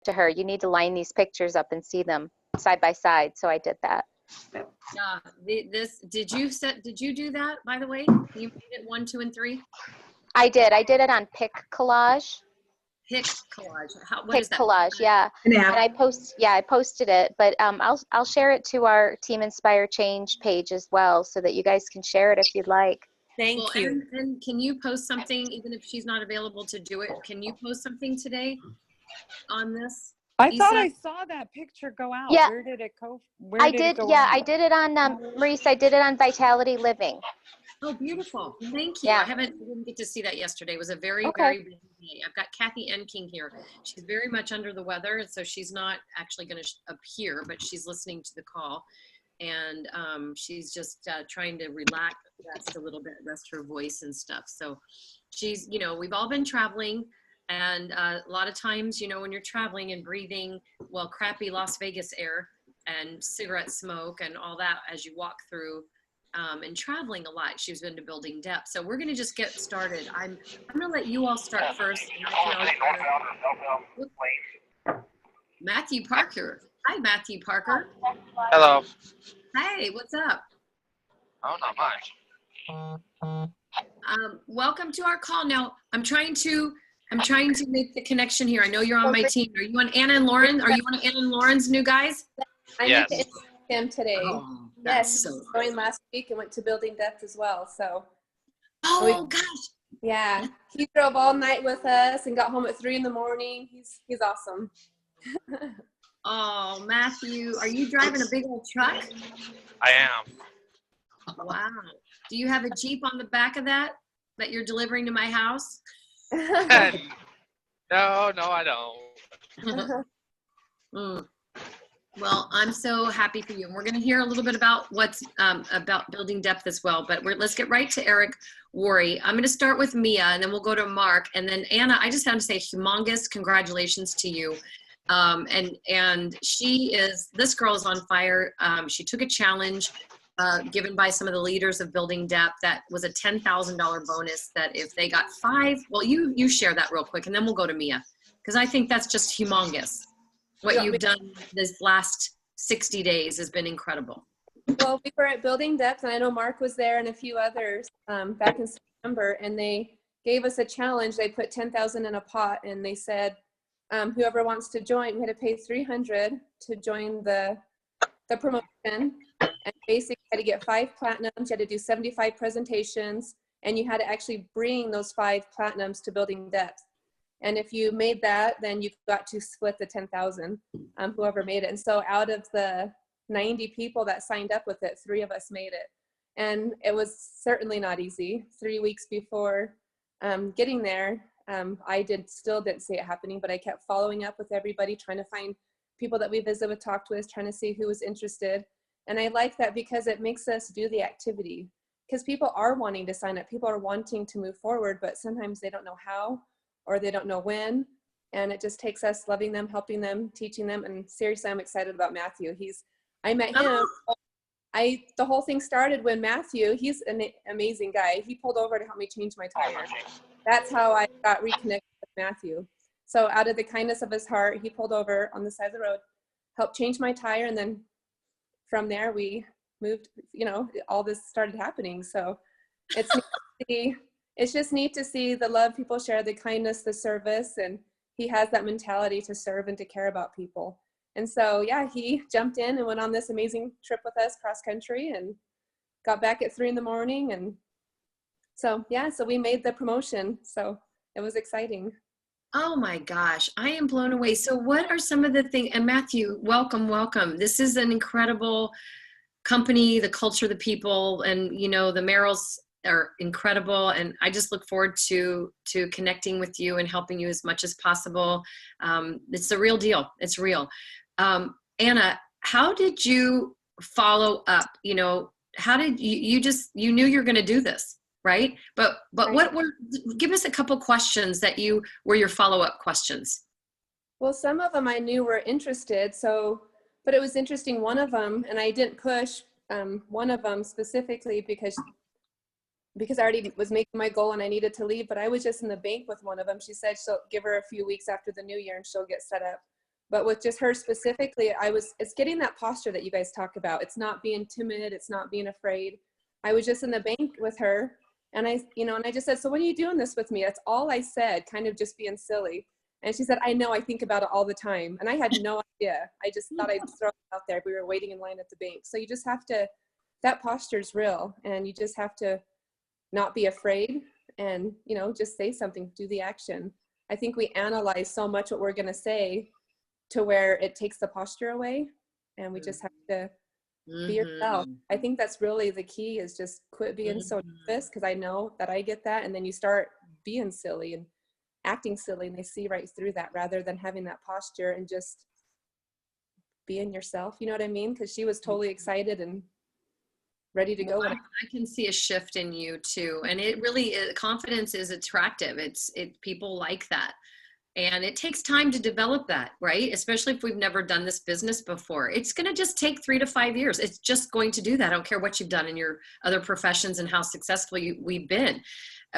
to her, you need to line these pictures up and see them side by side. So I did that. Did you do that, by the way? You made it 1, 2, and 3? I did it on Pic Collage. Pic Collage. What Pic is that? Collage, yeah. And I posted it, but I'll share it to our Team Inspire Change page as well, so that you guys can share it if you'd like. Thank you. And can you post something, even if she's not available to do it? Can you post something today on this? I thought I saw that picture go out. Yeah. Where did it go? I did it on Marisa. I did it on Vitality Living. Oh, beautiful. Thank you. Yeah. I didn't get to see that yesterday. It was a very, Okay. very busy day. I've got Kathy Enking here. She's very much under the weather, and so she's not actually going to appear, but she's listening to the call. And she's just trying to relax a little bit, rest her voice and stuff. So she's, we've all been traveling. And a lot of times, when you're traveling and breathing, crappy Las Vegas air and cigarette smoke and all that as you walk through and traveling a lot, she's been to building depth. So we're going to just get started. I'm going to let you all start first. Matthew Parker. Hi, Matthew Parker. Hello. Hey, what's up? Oh, not much. Welcome to our call. Now, I'm trying to make the connection here. I know you're on my team. Are you on Anna and Lauren? Are you on Anna and Lauren's new guys? I need to interview him today. Oh, yes, he joined last week and went to Building Depth as well. So. Oh gosh. Yeah, he drove all night with us and got home at 3 in the morning. He's awesome. Oh, Matthew, are you driving a big old truck? I am. Wow. Do you have a Jeep on the back of that you're delivering to my house? No, I don't. Well, I'm so happy for you. And we're going to hear a little bit about what's about building depth as well. But let's get right to Eric Worre. I'm going to start with Mia, and then we'll go to Mark. And then Anna, I just have to say humongous congratulations to you. And this girl is on fire. She took a challenge given by some of the leaders of Building Depth that was a $10,000 bonus that if they got 5, you share that real quick, and then we'll go to Mia, because I think that's just humongous. What you've done this last 60 days has been incredible. Well, we were at Building Depth, and I know Mark was there and a few others back in September, and they gave us a challenge. They put 10,000 in a pot, and they said, whoever wants to join, we had to pay $300 to join the promotion. And basically you had to get 5 platinums, you had to do 75 presentations, and you had to actually bring those 5 platinums to Building Depth. And if you made that, then you got to split the 10,000, whoever made it. And so out of the 90 people that signed up with it, 3 of us made it. And it was certainly not easy. 3 weeks before getting there, I still didn't see it happening, but I kept following up with everybody, trying to find people that we visit with, talked with, trying to see who was interested. And I like that because it makes us do the activity, because people are wanting to sign up. People are wanting to move forward, but sometimes they don't know how, or they don't know when. And it just takes us loving them, helping them, teaching them. And seriously, I'm excited about Matthew. I met him. The whole thing started when Matthew, he's an amazing guy. He pulled over to help me change my tire. That's how I got reconnected with Matthew. So out of the kindness of his heart, he pulled over on the side of the road, helped change my tire. And then from there we moved, all this started happening. So it's just neat to see the love people share, the kindness, the service, and he has that mentality to serve and to care about people. And so, yeah, he jumped in and went on this amazing trip with us cross country and got back at 3 in the morning. And so, yeah, so we made the promotion. So it was exciting. Oh my gosh, I am blown away. So what are some of the things, and Matthew, welcome. This is an incredible company, the culture, the people, and the Merrills are incredible. And I just look forward to connecting with you and helping you as much as possible. It's the real deal. It's real. Anna, how did you follow up? How did you knew you're going to do this, right? But give us a couple questions that were your follow-up questions. Well, some of them I knew were interested. But it was interesting. One of them, and I didn't push one of them specifically because I already was making my goal and I needed to leave, but I was just in the bank with one of them. She said she'll give her a few weeks after the new year and she'll get set up But with just her specifically, it's getting that posture that you guys talk about. It's not being timid. It's not being afraid. I was just in the bank with her, and I just said, so what are you doing this with me? That's all I said, kind of just being silly. And she said, I know, I think about it all the time. And I had no idea. I just thought I'd throw it out there. We were waiting in line at the bank. So you just have to, that posture is real. And you just have to not be afraid and, just say something, do the action. I think we analyze so much what we're going to say to where it takes the posture away. And we just have to be yourself. I think that's really the key, is just quit being so nervous, because I know that I get that. And then you start being silly and acting silly, and they see right through that, rather than having that posture and just being yourself. You know what I mean? Because she was totally excited and ready to go. I can see a shift in you too. And it really is, confidence is attractive. People like that. And it takes time to develop that, right? Especially if we've never done this business before. It's going to just take 3 to 5 years. It's just going to do that. I don't care what you've done in your other professions and how successful we've been.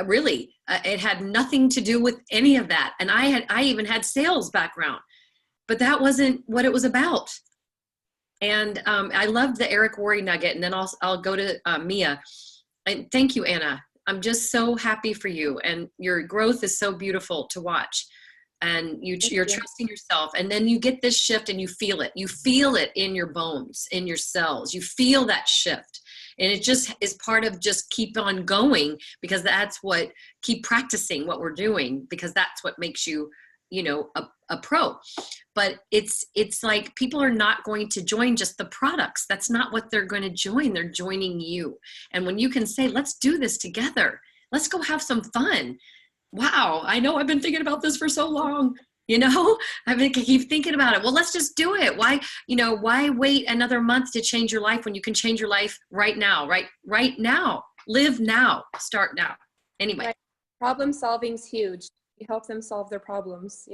Really, it had nothing to do with any of that. And I even had sales background, but that wasn't what it was about. And I loved the Eric Worre nugget. And then I'll go to Mia. And thank you, Anna. I'm just so happy for you. And your growth is so beautiful to watch. And you're trusting yourself. And then you get this shift and you feel it. You feel it in your bones, in your cells. You feel that shift. And it just is part of just keep on going, because keep practicing what we're doing, because that's what makes you, a pro. But it's like people are not going to join just the products. That's not what they're going to join. They're joining you. And when you can say, let's do this together, let's go have some fun. Wow, I know I've been thinking about this for so long. I keep thinking about it. Well, let's just do it. Why wait another month to change your life when you can change your life right now, right now, live now, start now. Anyway. Right. Problem solving is huge. You help them solve their problems,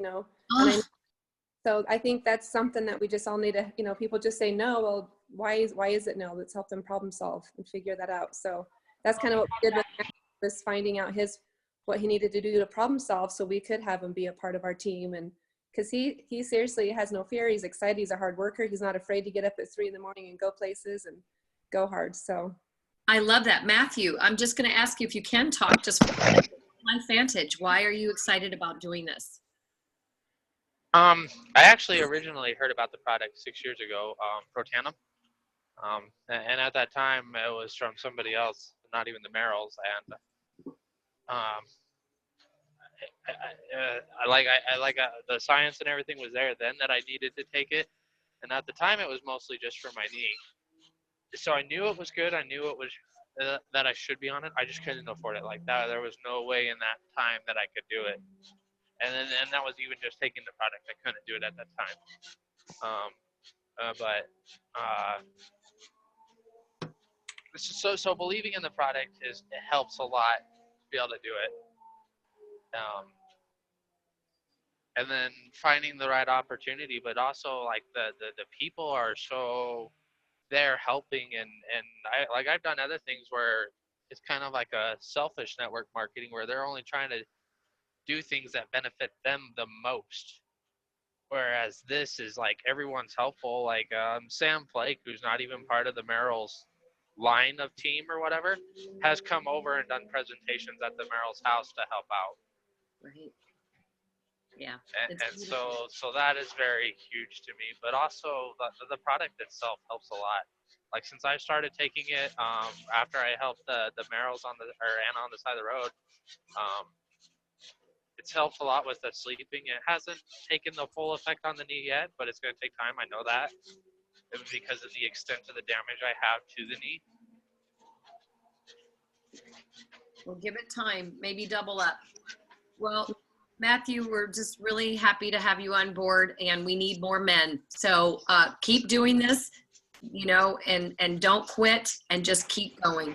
so I think that's something that we just all need to, people just say no. Well, why is it no? Let's help them problem solve and figure that out. So that's kind of what we did with was finding out what he needed to do to problem solve, so we could have him be a part of our team. And because he seriously has no fear. He's excited. He's a hard worker. He's not afraid to get up at 3 a.m. and go places and go hard. So I love that. Matthew, I'm just going to ask you if you can talk just LifeVantage. Why are you excited about doing this? I actually originally heard about the product 6 years ago, Protanum. And at that time it was from somebody else, not even the Merrills. And I like the science and everything was there then that I needed to take it. And at the time it was mostly just for my knee. So I knew it was good. I knew it was that I should be on it. I just couldn't afford it like that. There was no way in that time that I could do it. And that was even just taking the product. I couldn't do it at that time. So believing in the product it helps a lot to be able to do it. And then finding the right opportunity, but also like the people are so there helping, and I've done other things where it's kind of like a selfish network marketing where they're only trying to do things that benefit them the most. Whereas this is like everyone's helpful. Like Sam Flake, who's not even part of the Merrill's line of team or whatever, has come over and done presentations at the Merrill's house to help out. Right. Yeah. And so that is very huge to me. But also the product itself helps a lot. Like since I started taking it after I helped the Merrills Anna on the side of the road, it's helped a lot with the sleeping. It hasn't taken the full effect on the knee yet, but it's going to take time. I know that. It was because of the extent of the damage I have to the knee. We'll give it time, maybe double up. Well, Matthew, we're just really happy to have you on board, and we need more men. So keep doing this, and don't quit, and just keep going.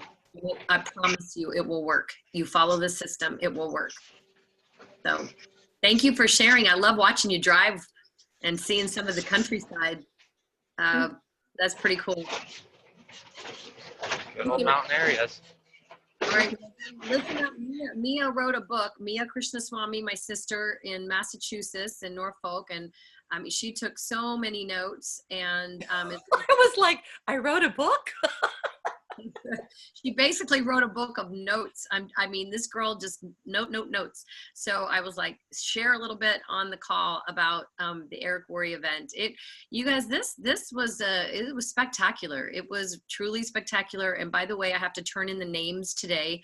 I promise you it will work. You follow the system, it will work. So thank you for sharing. I love watching you drive and seeing some of the countryside. That's pretty cool. Good old mountain areas. All right, listen up. Mia wrote a book. Mia Krishnaswamy, my sister in Massachusetts in Norfolk, and She took so many notes, and I was like, I wrote a book. she basically wrote a book of notes. I mean, this girl just notes. So I was like, share a little bit on the call about the Eric Worre event. You guys, this was it was spectacular. It was truly spectacular. And by the way, I have to turn in the names today.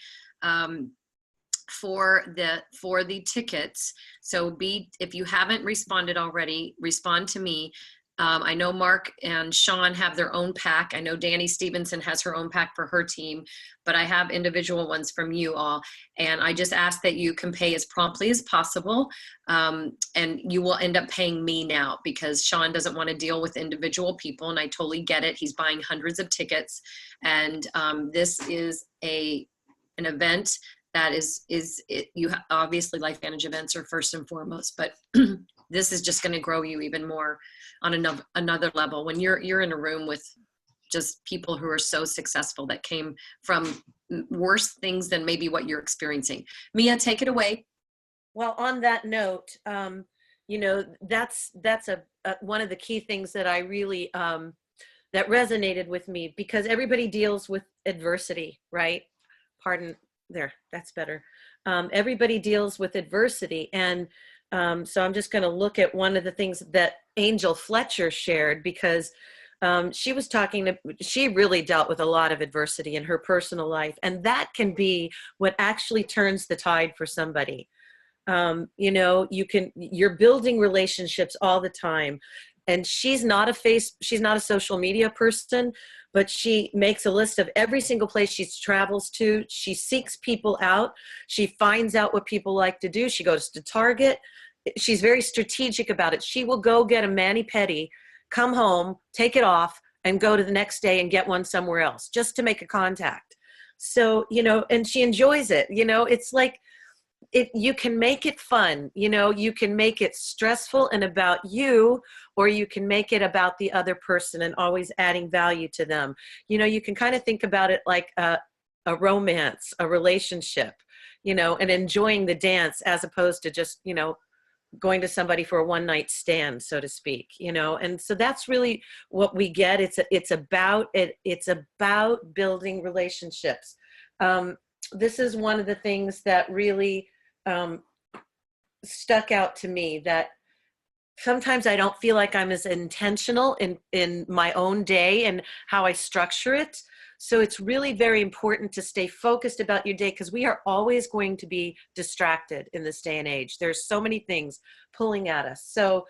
For the tickets. So if you haven't responded already, respond to me. I know Mark and Shawn have their own pack. I know Danny Stevenson has her own pack for her team, but I have individual ones from you all. And I just ask that you can pay as promptly as possible. And you will end up paying me now because Shawn doesn't want to deal with individual people. And I totally get it. He's buying hundreds of tickets. And this is an event that obviously LifeVantage events are first and foremost, but this is just going to grow you even more on another level when you're in a room with just people who are so successful that came from worse things than maybe what you're experiencing. Mia, take it away. Well, on that note, that's one of the key things that I really that resonated with me, because everybody deals with adversity, right? Pardon. There, that's better. Everybody deals with adversity. And so I'm just going to look at one of the things that Angel Fletcher shared, because she really dealt with a lot of adversity in her personal life. And that can be what actually turns the tide for somebody. You're building relationships all the time. And she's not a social media person, but she makes a list of every single place she travels to. She seeks people out. She finds out what people like to do. She goes to Target. She's very strategic about it. She will go get a mani-pedi, come home, take it off, and go to the next day and get one somewhere else just to make a contact. So, and she enjoys it. It's like, you can make it fun, you can make it stressful and about you, or you can make it about the other person and always adding value to them. You can kind of think about it like a romance, a relationship, and enjoying the dance as opposed to just, going to somebody for a one-night stand, so to speak, and so that's really what we get. It's about building relationships. This is one of the things that really stuck out to me, that sometimes I don't feel like I'm as intentional in my own day and how I structure it. So it's really very important to stay focused about your day, because we are always going to be distracted in this day and age. There's so many things pulling at us. So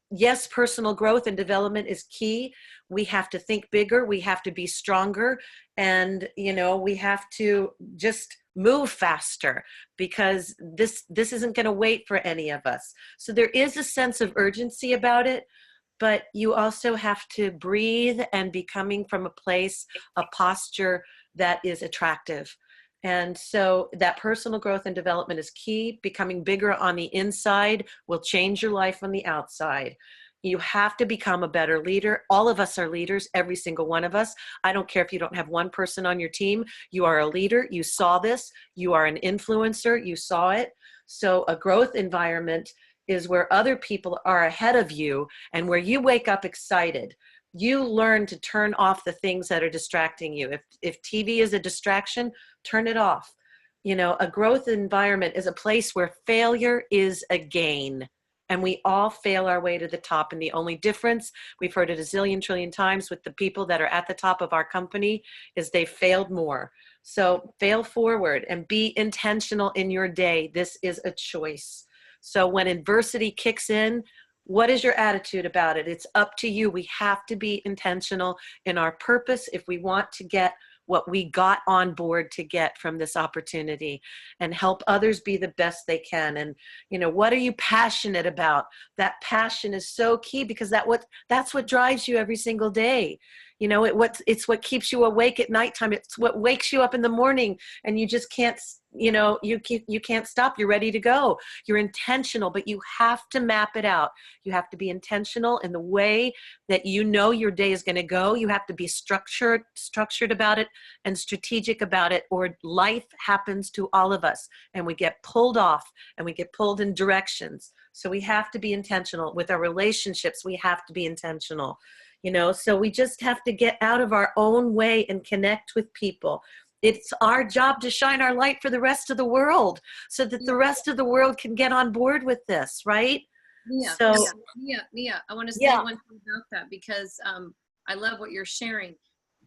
yes, personal growth and development is key. We have to think bigger. We have to be stronger. And, we have to just move faster, because this isn't going to wait for any of us. So there is a sense of urgency about it, but you also have to breathe and be coming from a posture that is attractive. And so that personal growth and development is key. Becoming bigger on the inside will change your life on the outside. You have to become a better leader. All of us are leaders, every single one of us. I don't care if you don't have one person on your team. You are a leader. You saw this. You are an influencer. You saw it. So a growth environment is where other people are ahead of you and where you wake up excited. You learn to turn off the things that are distracting you. If TV is a distraction, turn it off. A growth environment is a place where failure is a gain. And we all fail our way to the top. And the only difference, we've heard it a zillion trillion times with the people that are at the top of our company, is they failed more. So fail forward and be intentional in your day. This is a choice. So when adversity kicks in, what is your attitude about it? It's up to you. We have to be intentional in our purpose if we want to get what we got on board to get from this opportunity, and help others be the best they can. And, what are you passionate about? That passion is so key, because that's what drives you every single day. It's what keeps you awake at nighttime. It's what wakes you up in the morning, and you just can't, you can't stop. You're ready to go. You're intentional, but you have to map it out. You have to be intentional in the way that your day is going to go. You have to be structured about it and strategic about it, or life happens to all of us and we get pulled off and we get pulled in directions. So we have to be intentional with our relationships. We have to be intentional, so we just have to get out of our own way and connect with people. It's our job to shine our light for the rest of the world so that the rest of the world can get on board with this, right? Mia, I want to say one thing about that, because I love what you're sharing.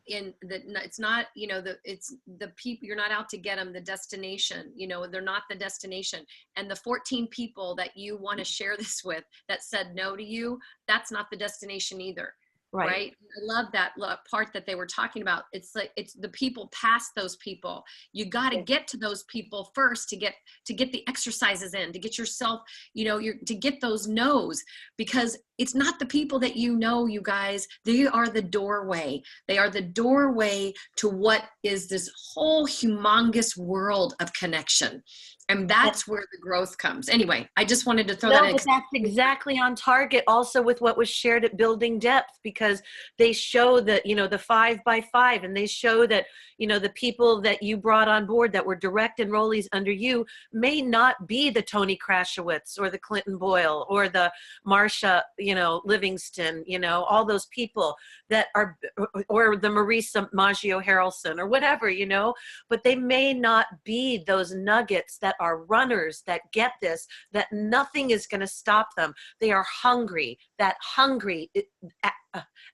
In that, it's not, it's the people, you're not out to get them, the destination, they're not the destination. And the 14 people that you want to share this with that said no to you, that's not the destination either. Right. I love that part that they were talking about. It's like, it's the people past those people. You got to get to those people first to get the exercises in, to get yourself, to get those no's, because it's not the people that you guys, they are the doorway. They are the doorway to what is this whole humongous world of connection. And that's where the growth comes. Anyway, I just wanted to throw that in. But that's exactly on target also with what was shared at Building Depth, because they show that, the 5x5, and they show that, the people that you brought on board that were direct enrollees under you may not be the Tony Krashowitz or the Clinton Boyle or the Marcia, Livingston, all those people that are, or the Marisa Maggio-Harelson or whatever, but they may not be those nuggets that are runners that get this, that nothing is going to stop them. They are hungry. That hungry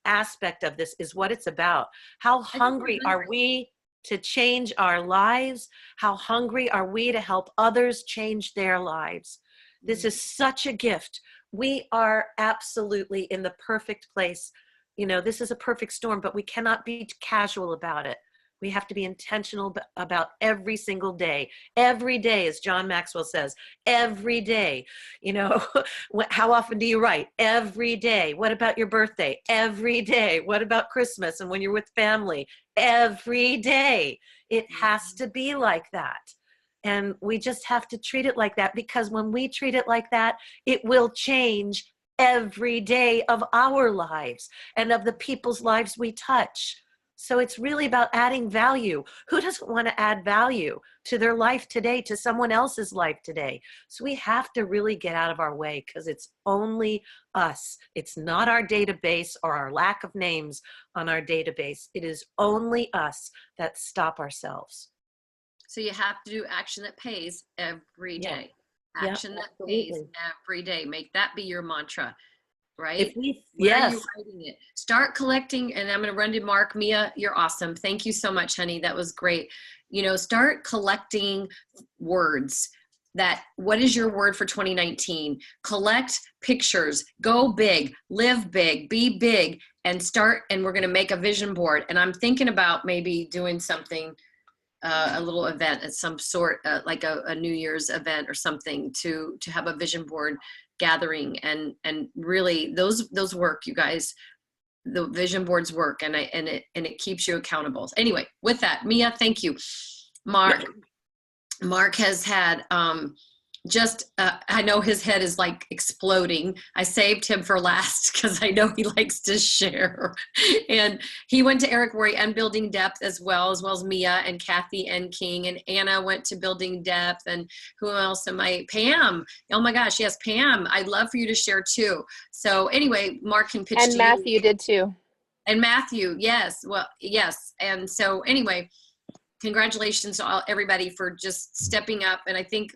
aspect of this is what it's about. How hungry are we to change our lives? How hungry are we to help others change their lives? This is such a gift. We are absolutely in the perfect place. This is a perfect storm, but we cannot be casual about it. We have to be intentional about every single day. Every day, as John Maxwell says, every day. How often do you write? Every day. What about your birthday? Every day. What about Christmas and when you're with family? Every day. It has to be like that. And we just have to treat it like that, because when we treat it like that, it will change every day of our lives and of the people's lives we touch. So it's really about adding value. Who doesn't want to add value to their life today, to someone else's life today? So we have to really get out of our way, because it's only us. It's not our database or our lack of names on our database. It is only us that stop ourselves. So you have to do action that pays every day. Action that absolutely. pays every day. Make that be your mantra. Right? If we, Where are you writing it? Start collecting, and I'm going to run to Mark. Mia, you're awesome. Thank you so much, honey. That was great. Start collecting words. What is your word for 2019? Collect pictures, go big, live big, be big, and we're going to make a vision board. And I'm thinking about maybe doing something, a little event at some sort, like a New Year's event or something, to have a vision board gathering, and really those work, you guys. The vision boards work, and it keeps you accountable. Anyway, with that, Mia, thank you. Mark has had I know his head is like exploding. I saved him for last because I know he likes to share. And he went to Eric Worre and Building Depth as well as Mia and Kathy and King, and Anna went to Building Depth, and who else Pam. Oh my gosh, yes, Pam. I'd love for you to share too. So anyway, Mark can pitch to you. And Matthew did too. And Matthew, yes. Well, yes. And so anyway, congratulations to everybody for just stepping up. And I think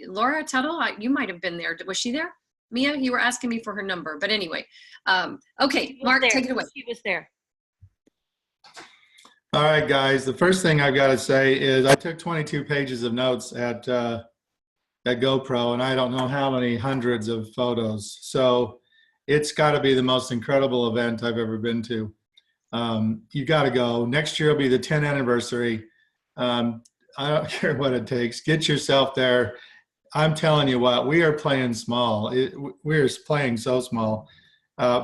Laura Tuttle, you might have been there. Was she there? Mia, you were asking me for her number. But anyway, okay, Mark, take it away. She was there. All right, guys. The first thing I've got to say is I took 22 pages of notes at GoPro, and I don't know how many hundreds of photos. So it's got to be the most incredible event I've ever been to. You got to go. Next year will be the 10th anniversary. I don't care what it takes. Get yourself there. I'm telling you what, we are playing small. We're playing so small.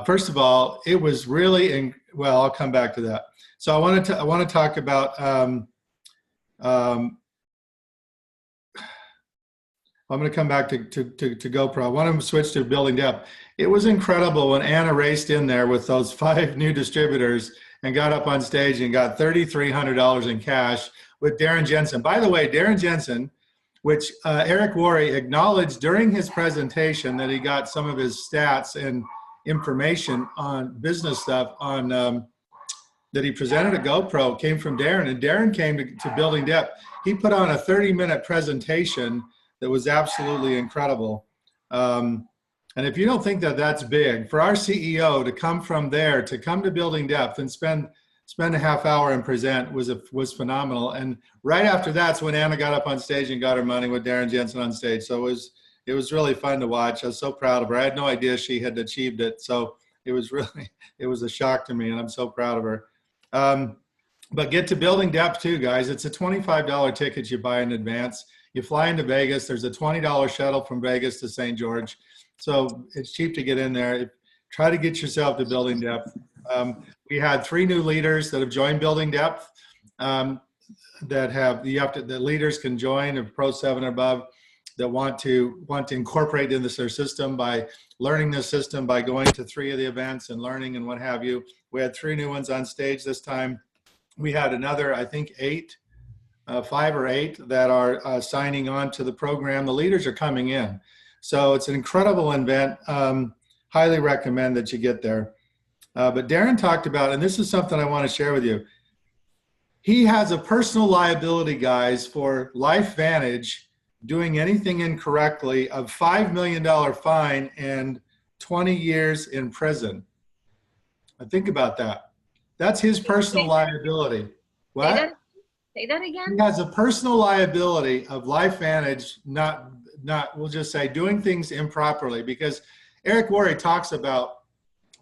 First of all, it was really, well, I'll come back to that. So I want to talk about, I'm going to come back to GoPro. I want to switch to Building Depth. It was incredible when Anna raced in there with those 5 new distributors and got up on stage and got $3,300 in cash with Darren Jensen. By the way, Darren Jensen which Eric Worre acknowledged during his presentation that he got some of his stats and information on business stuff on that he presented a GoPro came from Darren, and Darren came to Building Depth. He put on a 30-minute presentation that was absolutely incredible. And if you don't think that that's big, for our CEO to come from there, to come to Building Depth and spend a half hour and present was phenomenal. And right after that's when Anna got up on stage and got her money with Darren Jensen on stage. So it was really fun to watch. I was so proud of her. I had no idea she had achieved it. So it was a shock to me, and I'm so proud of her. But get to Building Depth too, guys. It's a $25 ticket you buy in advance. You fly into Vegas. There's a $20 shuttle from Vegas to St. George. So it's cheap to get in there. Try to get yourself to Building Depth. We had 3 new leaders that have joined Building Depth. The leaders can join of Pro 7 or above that want to incorporate into their system by learning this system, by going to 3 of the events and learning and what have you. We had 3 new ones on stage this time. We had another, I think 5 or 8 that are signing on to the program. The leaders are coming in. So it's an incredible event. Highly recommend that you get there. But Darren talked about, and this is something I want to share with you. He has a personal liability, guys, for LifeVantage doing anything incorrectly of $5 million fine and 20 years in prison. Now think about that. That's his personal liability. What? Say that again? He has a personal liability of LifeVantage, not we'll just say doing things improperly, because Eric Worre talks about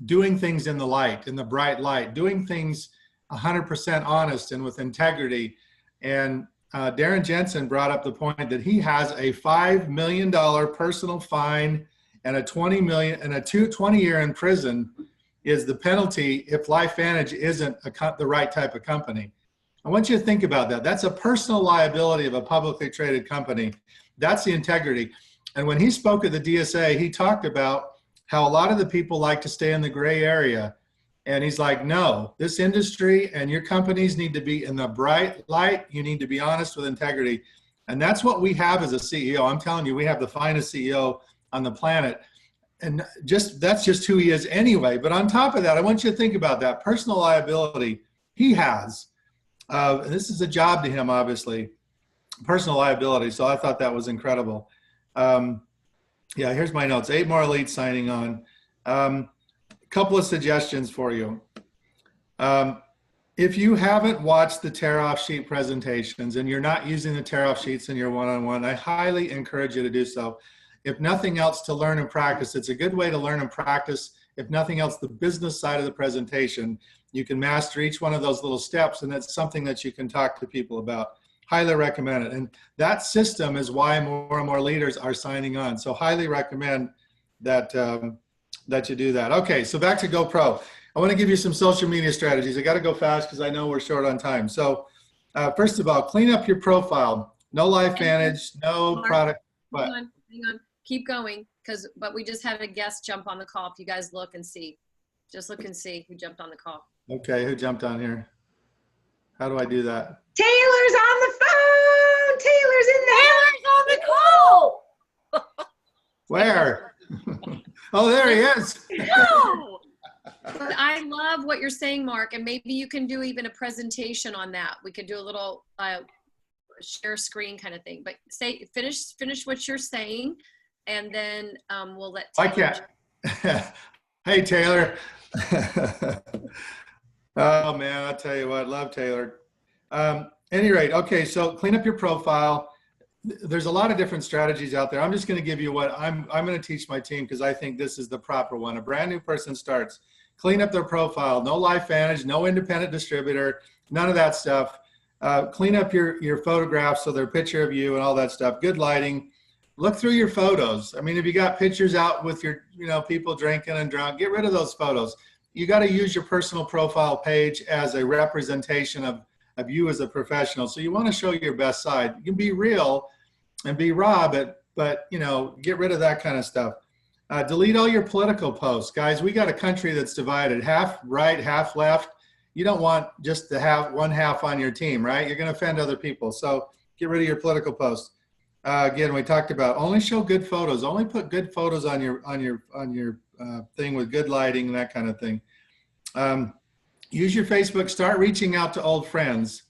doing things in the light, in the bright light, doing things 100% honest and with integrity. And Darren Jensen brought up the point that he has a $5 million personal fine and a 20-year in prison is the penalty if LifeVantage isn't the right type of company. I want you to think about that. That's a personal liability of a publicly traded company. That's the integrity. And when he spoke at the DSA, he talked about how a lot of the people like to stay in the gray area. And he's like, no, this industry and your companies need to be in the bright light. You need to be honest with integrity. And that's what we have as a CEO. I'm telling you, we have the finest CEO on the planet. And that's just who he is anyway. But on top of that, I want you to think about that personal liability he has. And this is a job to him, obviously, personal liability. So I thought that was incredible. Yeah, here's my notes. 8 more elites signing on. Couple of suggestions for you. If you haven't watched the tear-off sheet presentations and you're not using the tear-off sheets in your one-on-one, I highly encourage you to do so. If nothing else, to learn and practice. It's a good way to learn and practice. If nothing else, the business side of the presentation. You can master each one of those little steps, and that's something that you can talk to people about. Highly recommend it. And that system is why more and more leaders are signing on. So highly recommend that, that you do that. Okay, so back to GoPro. I want to give you some social media strategies. I got to go fast because I know we're short on time. So first of all, clean up your profile. No LifeVantage, no product. What? Hang on. Keep going, but we just had a guest jump on the call. If you guys look and see, just look and see who jumped on the call. Okay, who jumped on here? How do I do that? Taylor's on the phone. Taylor's in the call. Where? Oh, there he is. No. But I love what you're saying, Mark, and maybe you can do even a presentation on that. We could do a little share screen kind of thing. But finish what you're saying, and then we'll let Taylor. I can't. Hey, Taylor. Oh man, I'll tell you what, love Taylor. Any rate, okay, so clean up your profile. There's a lot of different strategies out there. I'm just going to give you what I'm going to teach my team because I think this is the proper one. A brand new person starts, clean up their profile. No LifeVantage, no independent distributor, none of that stuff. Clean up your photographs so they're a picture of you and all that stuff. Good lighting. Look through your photos. I mean, if you got pictures out with your, people drinking and drunk, get rid of those photos. You got to use your personal profile page as a representation of you as a professional. So you want to show your best side. You can be real and be raw, but get rid of that kind of stuff. Delete all your political posts. Guys, we got a country that's divided, half right, half left. You don't want just to have one half on your team, right? You're going to offend other people. So get rid of your political posts. Again, we talked about only show good photos. Only put good photos on your thing with good lighting and that kind of thing. Use your Facebook. Start reaching out to old friends.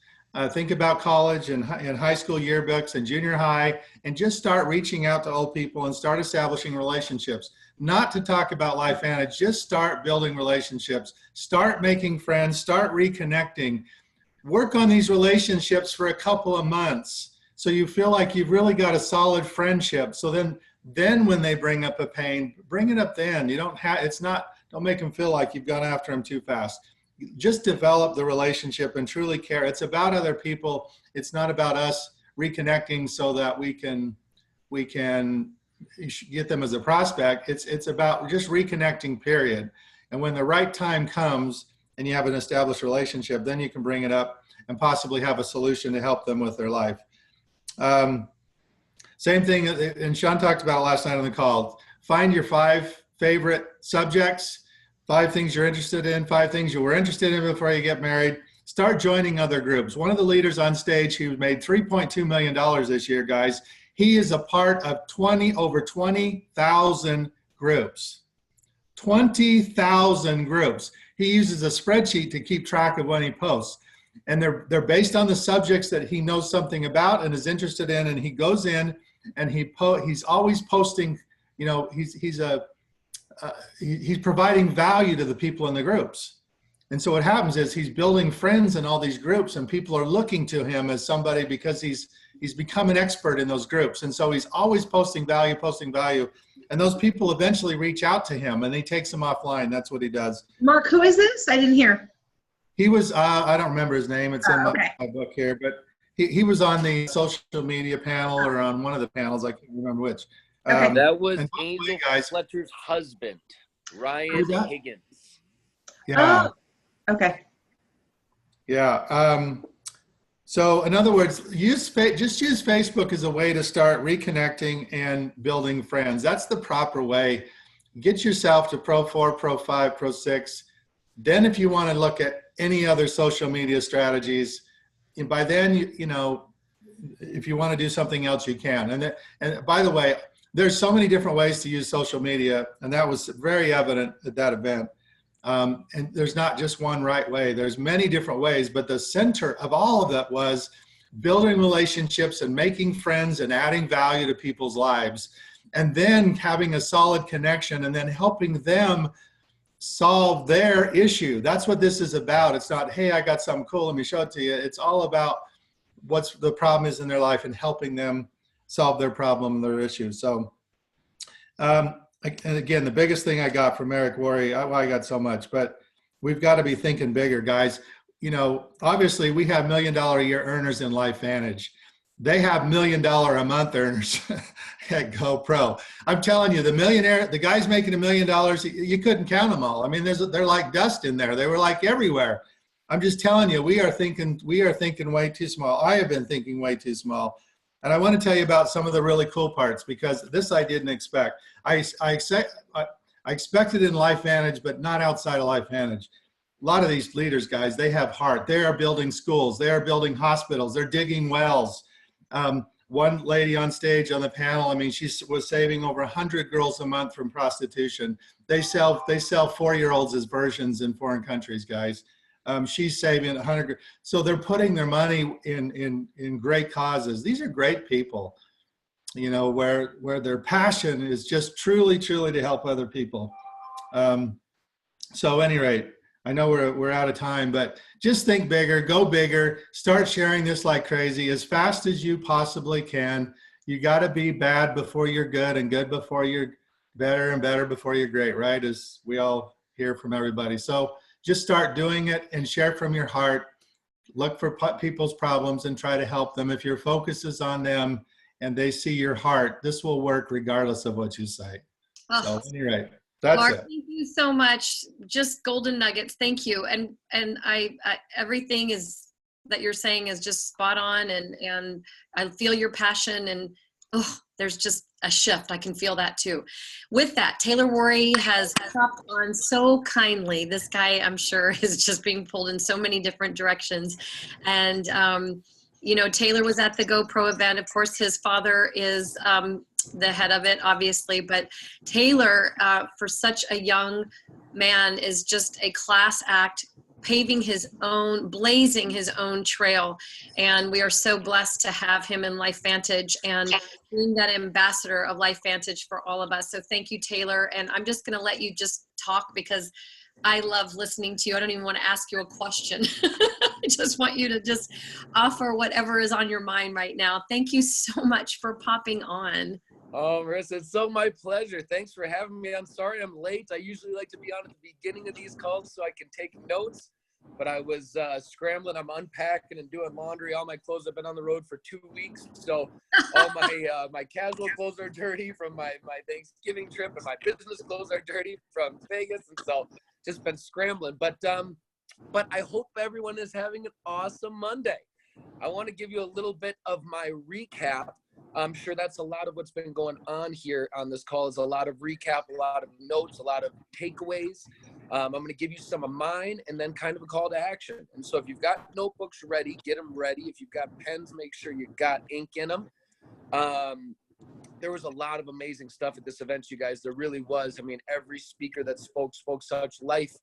Think about college and high school yearbooks and junior high, and just start reaching out to old people and start establishing relationships. Not to talk about LifeVantage, just start building relationships. Start making friends. Start reconnecting. Work on these relationships for a couple of months, so you feel like you've really got a solid friendship. So then when they bring up a pain, bring it up then. You don't have, don't make them feel like you've gone after them too fast. Just develop the relationship and truly care. It's about other people. It's not about us reconnecting so that we can get them as a prospect. It's about just reconnecting, period. And when the right time comes and you have an established relationship, then you can bring it up and possibly have a solution to help them with their life. Same thing, and Shawn talked about it last night on the call. Find your 5 favorite subjects, 5 things you're interested in, 5 things you were interested in before you get married. Start joining other groups. One of the leaders on stage who made $3.2 million this year, guys, he is a part of over 20,000 groups. 20,000 groups. He uses a spreadsheet to keep track of when he posts. And they're based on the subjects that he knows something about and is interested in, and he goes in and he's always posting, you know, he's providing value to the people in the groups. And so what happens is he's building friends in all these groups, and people are looking to him as somebody because he's become an expert in those groups. And so he's always posting value, and those people eventually reach out to him and he takes them offline. That's what he does. Mark, who is this? I didn't hear. He was, I don't remember his name. It's in okay. my book here, but he was on the social media panel or on one of the panels. I can't remember which. Okay. That was and Angel guys, Fletcher's husband, Ryan Who's that? Higgins. Yeah. Oh, okay. Yeah. So in other words, just use Facebook as a way to start reconnecting and building friends. That's the proper way. Get yourself to Pro 4, Pro 5, Pro 6. Then if you want to look at any other social media strategies, and by then, you know, if you want to do something else, you can. And by the way, there's so many different ways to use social media, and that was very evident at that event. And there's not just one right way. There's many different ways, but the center of all of that was building relationships and making friends and adding value to people's lives, and then having a solid connection and then helping them solve their issue. That's what this is about. It's not, hey, I got something cool, let me show it to you. It's all about what's the problem is in their life and helping them solve their problem, their issue. So, and again, the biggest thing I got from Eric Worre, I got so much, but we've got to be thinking bigger, guys. You know, obviously we have $1 million a year earners in LifeVantage. They have $1 million a month earners at GoPro. I'm telling you, the guys making $1 million, you couldn't count them all. I mean, they're like dust in there. They were like everywhere. I'm just telling you, we are thinking way too small. I have been thinking way too small. And I want to tell you about some of the really cool parts, because this I didn't expect. I expected in LifeVantage, but not outside of LifeVantage. A lot of these leaders, guys, they have heart. They are building schools. They are building hospitals. They're digging wells. One lady on stage on the panel, I mean, she was saving over 100 girls a month from prostitution. They sell 4-year-olds as versions in foreign countries, guys. She's saving 100. So they're putting their money in great causes. These are great people, you know, where their passion is just truly to help other people. So at any rate, I know we're out of time, but just think bigger, go bigger, start sharing this like crazy as fast as you possibly can. You got to be bad before you're good, and good before you're better, and better before you're great, right? As we all hear from everybody. So just start doing it and share from your heart. Look for people's problems and try to help them. If your focus is on them and they see your heart, this will work regardless of what you say. Oh. So at any rate. That's Mark, it. thank you so much. Just golden nuggets. Thank you. And I everything is that you're saying is just spot on, and I feel your passion, and there's just a shift. I can feel that too. With that, Taylor Worre has hopped on so kindly. This guy, I'm sure, is just being pulled in so many different directions. And you know, Taylor was at the GoPro event. Of course, his father is the head of it, obviously, but Taylor, for such a young man, is just a class act, blazing his own trail. And we are so blessed to have him in LifeVantage and being that ambassador of LifeVantage for all of us. So thank you, Taylor. And I'm just going to let you just talk because I love listening to you. I don't even want to ask you a question. I just want you to just offer whatever is on your mind right now. Thank you so much for popping on. Oh, Marisa, it's so my pleasure. Thanks for having me. I'm sorry I'm late. I usually like to be on at the beginning of these calls so I can take notes, but I was scrambling. I'm unpacking and doing laundry. All my clothes have been on the road for 2 weeks, so all my casual clothes are dirty from my Thanksgiving trip, and my business clothes are dirty from Vegas, and so just been scrambling. But I hope everyone is having an awesome Monday. I want to give you a little bit of my recap. I'm sure that's a lot of what's been going on here on this call, is a lot of recap, a lot of notes, a lot of takeaways. I'm going to give you some of mine and then kind of a call to action. And so if you've got notebooks ready, get them ready. If you've got pens, make sure you've got ink in them. There was a lot of amazing stuff at this event, you guys. There really was. I mean, every speaker that spoke such life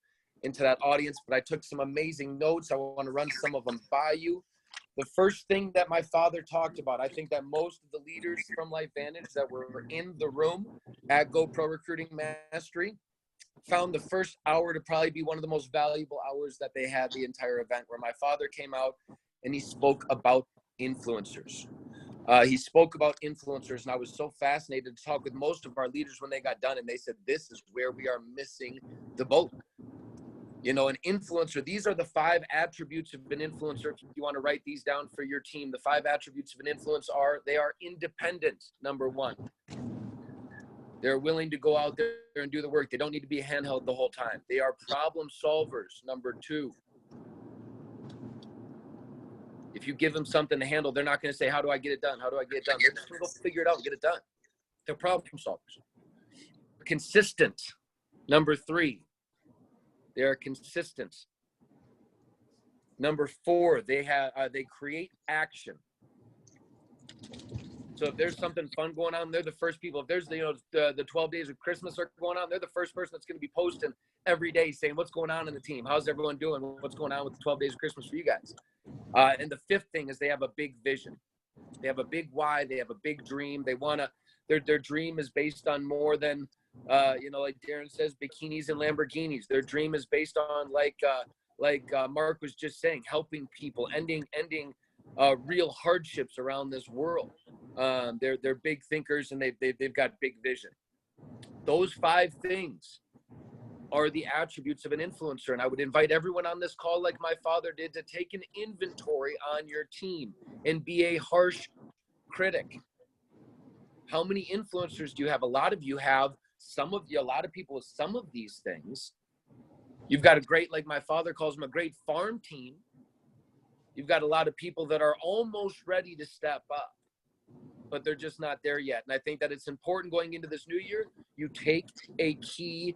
into that audience, but I took some amazing notes. I want to run some of them by you. The first thing that my father talked about, I think that most of the leaders from LifeVantage that were in the room at GoPro Recruiting Mastery found the first hour to probably be one of the most valuable hours that they had the entire event, where my father came out and he spoke about influencers. He spoke about influencers, and I was so fascinated to talk with most of our leaders when they got done, and they said, this is where we are missing the boat. You know, an influencer, these are the 5 attributes of an influencer. If you want to write these down for your team, the 5 attributes of an influencer are: they are independent, number 1. They're willing to go out there and do the work. They don't need to be handheld the whole time. They are problem solvers, number 2. If you give them something to handle, they're not going to say, how do I get it done? How do I get it done? They're just going to go figure it out and get it done. They're problem solvers. Consistent, number 3. They are consistent. Number 4, they create action. So if there's something fun going on, they're the first people. If there's the 12 days of Christmas are going on, they're the first person that's going to be posting every day saying, what's going on in the team? How's everyone doing? What's going on with the 12 days of Christmas for you guys? And the 5th thing is they have a big vision. They have a big why. They have a big dream. They want to, their dream is based on more than, like Darren says, bikinis and Lamborghinis. Their dream is based on, like Mark was just saying, helping people, ending real hardships around this world. They're big thinkers, and they've got big vision. Those 5 things are the attributes of an influencer. And I would invite everyone on this call, like my father did, to take an inventory on your team and be a harsh critic. How many influencers do you have? A lot of you have a lot of people with some of these things. You've got a great, like my father calls them, a great farm team. You've got a lot of people that are almost ready to step up, but they're just not there yet. And I think that it's important going into this new year, you take a key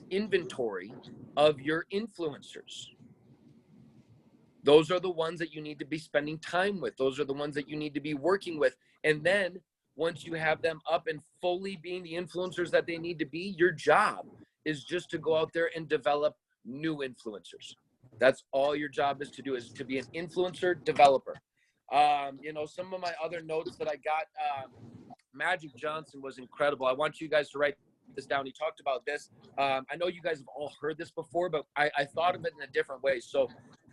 inventory of your influencers. Those are the ones that you need to be spending time with. Those are the ones that you need to be working with. And then once you have them up and fully being the influencers that they need to be, your job is just to go out there and develop new influencers. That's all your job is to do, is to be an influencer developer. Some of my other notes that I got, Magic Johnson was incredible. I want you guys to write this down. He talked about this. I know you guys have all heard this before, but I thought of it in a different way. So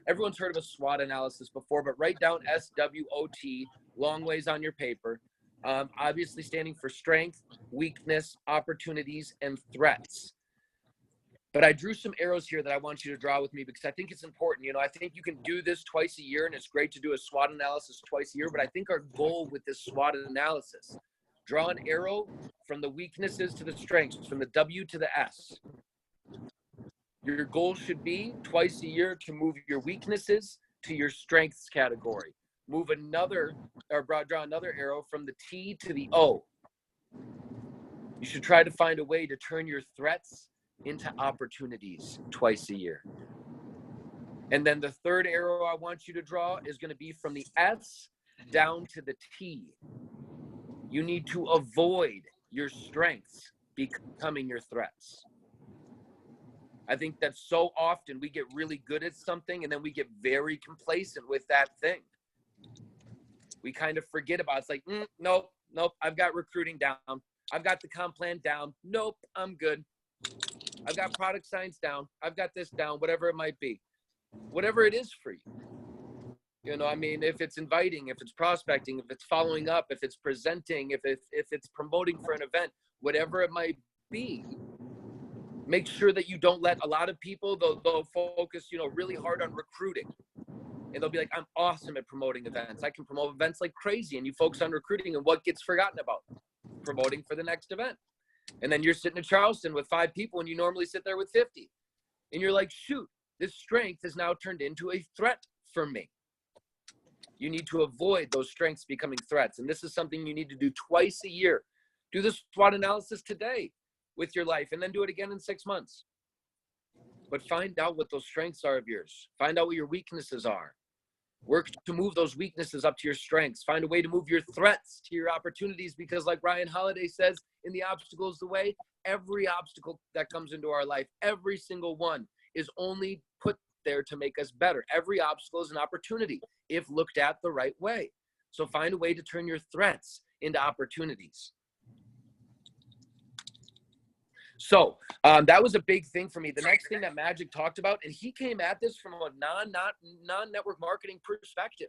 everyone's heard of a SWOT analysis before, but write down SWOT, long ways on your paper. Obviously standing for strength, weakness, opportunities, and threats. But I drew some arrows here that I want you to draw with me because I think it's important. I think you can do this twice a year, and it's great to do a SWOT analysis twice a year. But I think our goal with this SWOT analysis, draw an arrow from the weaknesses to the strengths, from the W to the S. Your goal should be twice a year to move your weaknesses to your strengths category. Draw another arrow from the T to the O. You should try to find a way to turn your threats into opportunities twice a year. And then the third arrow I want you to draw is going to be from the S down to the T. You need to avoid your strengths becoming your threats. I think that so often we get really good at something and then we get very complacent with that thing. We kind of forget about it. It's like, nope, I've got recruiting down. I've got the comp plan down. Nope, I'm good. I've got product science down. I've got this down, whatever it might be. Whatever it is for you. You know, I mean, if it's inviting, if it's prospecting, if it's following up, if it's presenting, if it's promoting for an event, whatever it might be, make sure that you don't let a lot of people, they'll focus, you know, really hard on recruiting. And they'll be like, I'm awesome at promoting events. I can promote events like crazy. And you focus on recruiting, and what gets forgotten about? Promoting for the next event. And then you're sitting in Charleston with 5 people and you normally sit there with 50. And you're like, shoot, this strength has now turned into a threat for me. You need to avoid those strengths becoming threats. And this is something you need to do twice a year. Do this SWOT analysis today with your life, and then do it again in 6 months. But find out what those strengths are of yours. Find out what your weaknesses are. Work to move those weaknesses up to your strengths. Find a way to move your threats to your opportunities, because like Ryan Holiday says, in The Obstacle is the Way, every obstacle that comes into our life, every single one, is only put there to make us better. Every obstacle is an opportunity if looked at the right way. So find a way to turn your threats into opportunities. So that was a big thing for me. The next thing that Magic talked about, and he came at this from a non-network marketing perspective.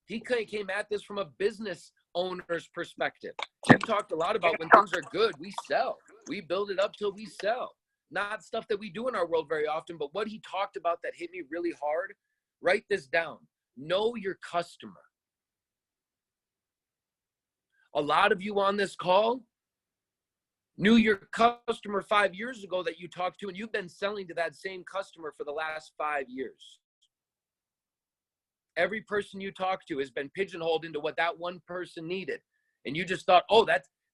He came at this from a business owner's perspective. He talked a lot about when things are good, we sell. We build it up till we sell. Not stuff that we do in our world very often, but what he talked about that hit me really hard, write this down. Know your customer. A lot of you on this call knew your customer 5 years ago that you talked to, and you've been selling to that same customer for the last 5 years. Every person you talk to has been pigeonholed into what that one person needed. And you just thought, oh,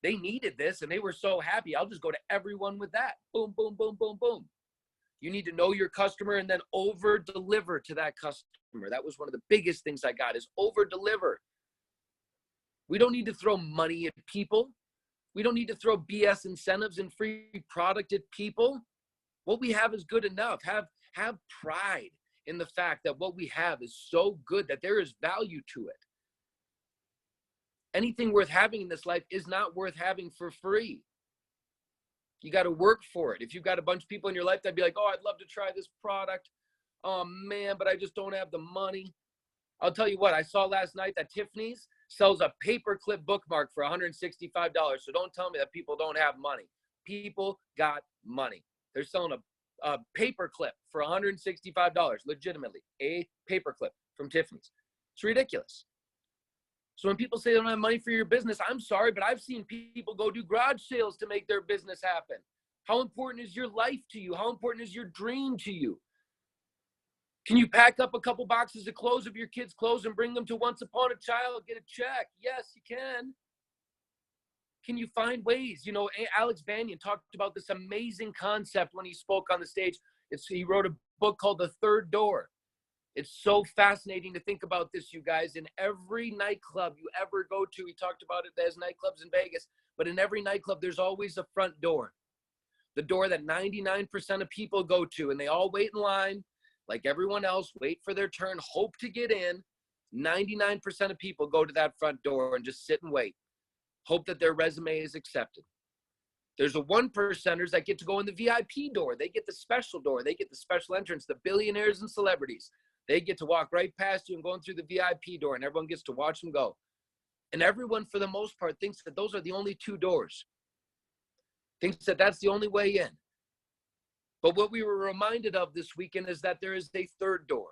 they needed this and they were so happy. I'll just go to everyone with that. Boom, boom, boom, boom, boom. You need to know your customer and then over deliver to that customer. That was one of the biggest things I got, is over deliver. We don't need to throw money at people. We don't need to throw BS incentives and free product at people. What we have is good enough. Have pride in the fact that what we have is so good that there is value to it. Anything worth having in this life is not worth having for free. You got to work for it. If you've got a bunch of people in your life that'd be like, oh, I'd love to try this product. Oh man, but I just don't have the money. I'll tell you what, I saw last night that Tiffany's sells a paperclip bookmark for $165. So don't tell me that people don't have money. People got money. They're selling a paperclip for $165, legitimately, a paperclip from Tiffany's. It's ridiculous. So when people say they don't have money for your business, I'm sorry, but I've seen people go do garage sales to make their business happen. How important is your life to you? How important is your dream to you? Can you pack up a couple boxes of clothes of your kids' clothes and bring them to Once Upon a Child, get a check? Yes, you can. Can you find ways? You know, Alex Banyan talked about this amazing concept when he spoke on the stage. He wrote a book called The Third Door. It's so fascinating to think about this, you guys. In every nightclub you ever go to, he talked about it as nightclubs in Vegas, but in every nightclub, there's always a front door. The door that 99% of people go to, and they all wait in line like everyone else, wait for their turn, hope to get in. 99% of people go to that front door and just sit and wait. Hope that their resume is accepted. There's a 1%ers that get to go in the VIP door. They get the special door. They get the special entrance, the billionaires and celebrities. They get to walk right past you and going through the VIP door, and everyone gets to watch them go. And everyone, for the most part, thinks that those are the only 2 doors. Thinks that that's the only way in. But what we were reminded of this weekend is that there is a third door,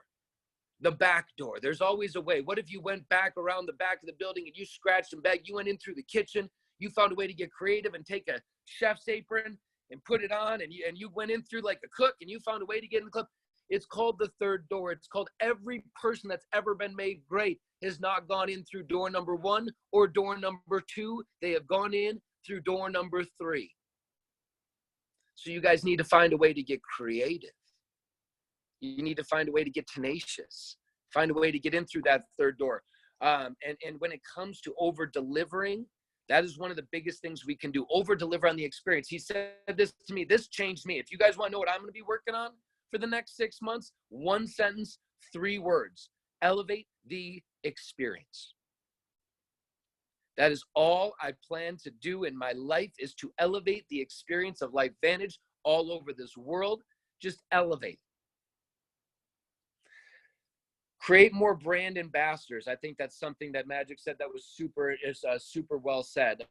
the back door. There's always a way. What if you went back around the back of the building and you scratched and begged? You went in through the kitchen. You found a way to get creative and take a chef's apron and put it on, and you went in through like a cook, and you found a way to get in the club. It's called the third door. It's called every person that's ever been made great has not gone in through door number 1 or door number 2. They have gone in through door number 3. So you guys need to find a way to get creative. You need to find a way to get tenacious, find a way to get in through that third door. And when it comes to over delivering, that is one of the biggest things we can do. Over deliver on the experience. He said this to me. This changed me. If you guys want to know what I'm going to be working on for the next 6 months, 1 sentence, 3 words: elevate the experience. That is all I plan to do in my life, is to elevate the experience of LifeVantage all over this world. Just elevate. Create more brand ambassadors. I think that's something that Magic said that was super well said.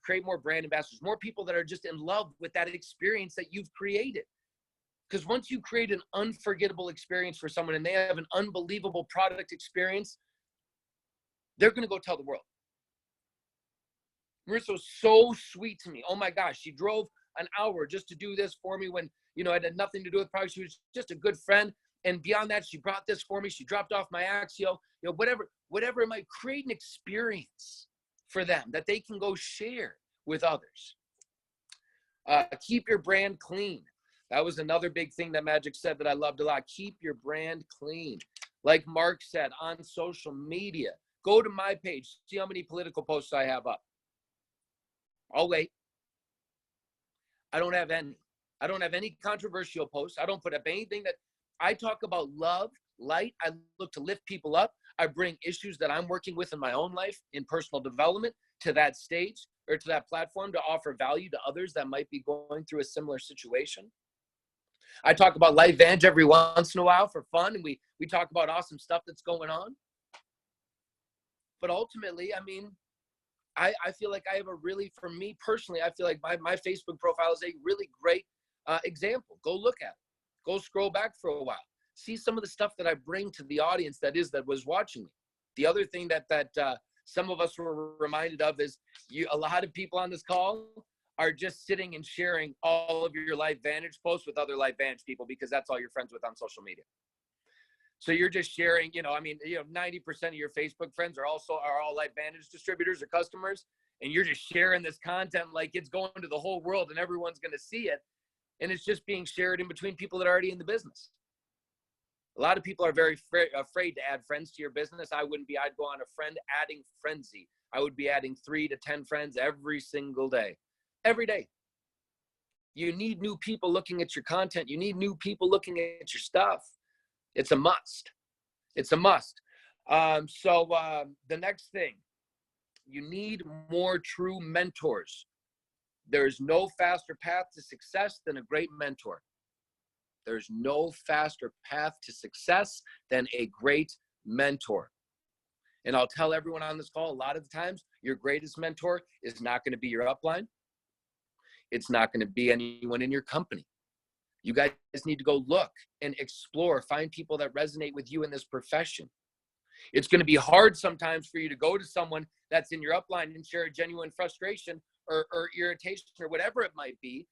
Create more brand ambassadors, more people that are just in love with that experience that you've created. Because once you create an unforgettable experience for someone and they have an unbelievable product experience, they're going to go tell the world. Marisa was so sweet to me. Oh my gosh, she drove an hour just to do this for me when, you know, it had nothing to do with product. She was just a good friend. And beyond that, she brought this for me. She dropped off my Axio, you know, whatever it might. Create an experience for them that they can go share with others. Keep your brand clean. That was another big thing that Magic said that I loved a lot. Keep your brand clean. Like Mark said, on social media, go to my page, see how many political posts I have up. I'll wait. I don't have any. I don't have any controversial posts. I don't put up anything that I talk about. Love, light. I look to lift people up. I bring issues that I'm working with in my own life in personal development to that stage or to that platform to offer value to others that might be going through a similar situation. I talk about LifeVantage every once in a while for fun, and we talk about awesome stuff that's going on. But ultimately, I mean, I feel like I have a really, for me personally, I feel like my Facebook profile is a really great example. Go look at it. Go scroll back for a while. See some of the stuff that I bring to the audience that was watching me. The other thing that some of us were reminded of is a lot of people on this call are just sitting and sharing all of your LifeVantage posts with other LifeVantage people because that's all you're friends with on social media. So you're just sharing, 90% of your Facebook friends are all LifeVantage distributors or customers, and you're just sharing this content like it's going to the whole world and everyone's going to see it. And it's just being shared in between people that are already in the business. A lot of people are very afraid to add friends to your business. I wouldn't be. I'd go on a friend adding frenzy. I would be adding 3 to 10 friends every single day. Every day. You need new people looking at your content. You need new people looking at your stuff. It's a must. It's a must. The next thing, you need more true mentors. There's no faster path to success than a great mentor. There's no faster path to success than a great mentor. And I'll tell everyone on this call, a lot of the times, your greatest mentor is not going to be your upline. It's not going to be anyone in your company. You guys need to go look and explore, find people that resonate with you in this profession. It's going to be hard sometimes for you to go to someone that's in your upline and share a genuine frustration or irritation or whatever it might be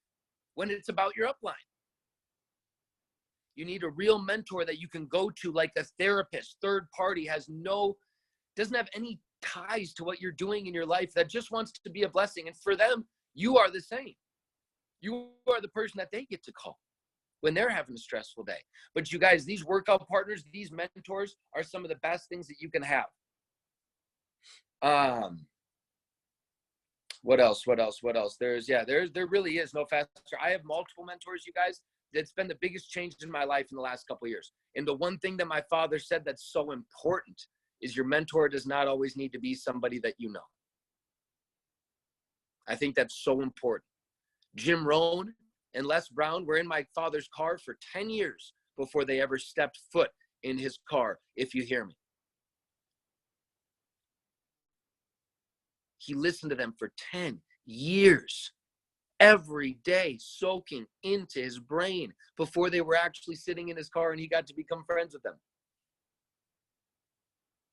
when it's about your upline. You need a real mentor that you can go to, like a therapist, third party, doesn't have any ties to what you're doing in your life, that just wants to be a blessing. And for them, you are the same. You are the person that they get to call when they're having a stressful day. But you guys, these workout partners, these mentors are some of the best things that you can have. What else? There really is no faster. I have multiple mentors, you guys. It's been the biggest change in my life in the last couple of years. And the one thing that my father said that's so important is your mentor does not always need to be somebody that you know. I think that's so important. Jim Rohn and Les Brown were in my father's car for 10 years before they ever stepped foot in his car, if you hear me. He listened to them for 10 years, every day, soaking into his brain before they were actually sitting in his car and he got to become friends with them.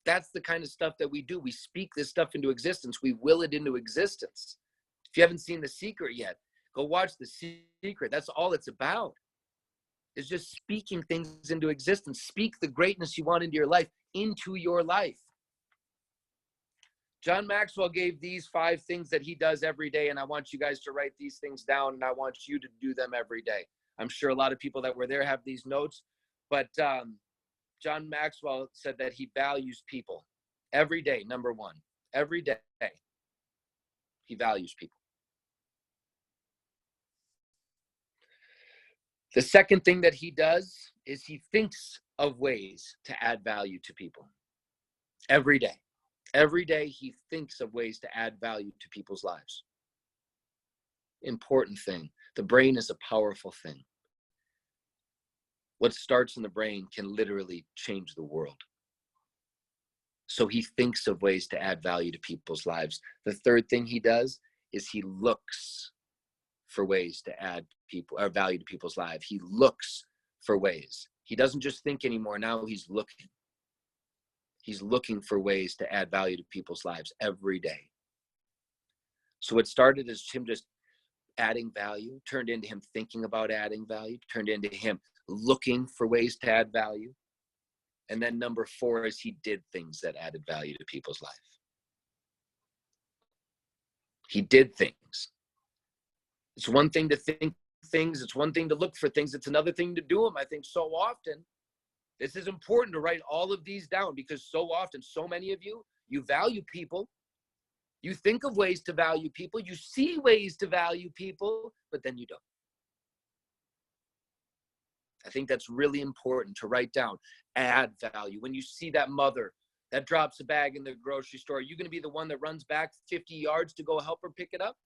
That's the kind of stuff that we do. We speak this stuff into existence. We will it into existence. If you haven't seen The Secret yet, go watch The Secret. That's all it's about. It's just speaking things into existence. Speak the greatness you want into your life. John Maxwell gave these 5 things that he does every day, and I want you guys to write these things down, and I want you to do them every day. I'm sure a lot of people that were there have these notes. But John Maxwell said that he values people every day. Number one, every day he values people. The second thing that he does is he thinks of ways to add value to people every day. Every day he thinks of ways to add value to people's lives. Important thing. The brain is a powerful thing. What starts in the brain can literally change the world. So he thinks of ways to add value to people's lives. The third thing he does is he looks for ways to add people or value to people's lives. He looks for ways. He doesn't just think anymore. Now he's looking. He's looking for ways to add value to people's lives every day. So it started as him just adding value, turned into him thinking about adding value, turned into him looking for ways to add value. And then number 4 is he did things that added value to people's life. He did things. It's one thing to think things. It's one thing to look for things. It's another thing to do them. I think so often, this is important to write all of these down because so often, so many of you, you value people. You think of ways to value people. You see ways to value people, but then you don't. I think that's really important to write down. Add value. When you see that mother that drops a bag in the grocery store, are you going to be the one that runs back 50 yards to go help her pick it up?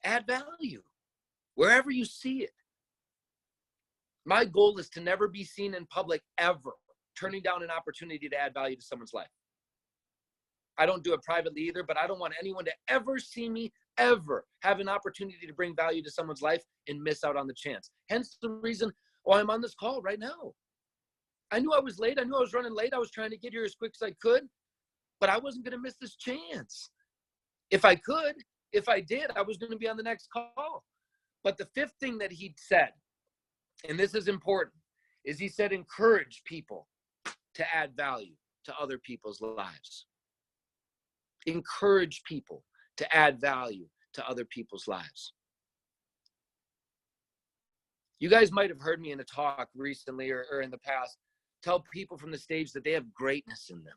Add value wherever you see it. My goal is to never be seen in public ever turning down an opportunity to add value to someone's life. I don't do it privately either, but I don't want anyone to ever see me ever have an opportunity to bring value to someone's life and miss out on the chance. Hence the reason why I'm on this call right now. I knew I was late. I knew I was running late. I was trying to get here as quick as I could, but I wasn't going to miss this chance. If I could, if I did, I was going to be on the next call. But the 5th thing that he said, and this is important, is he said encourage people to add value to other people's lives. Encourage people to add value to other people's lives. You guys might have heard me in a talk recently or in the past tell people from the stage that they have greatness in them.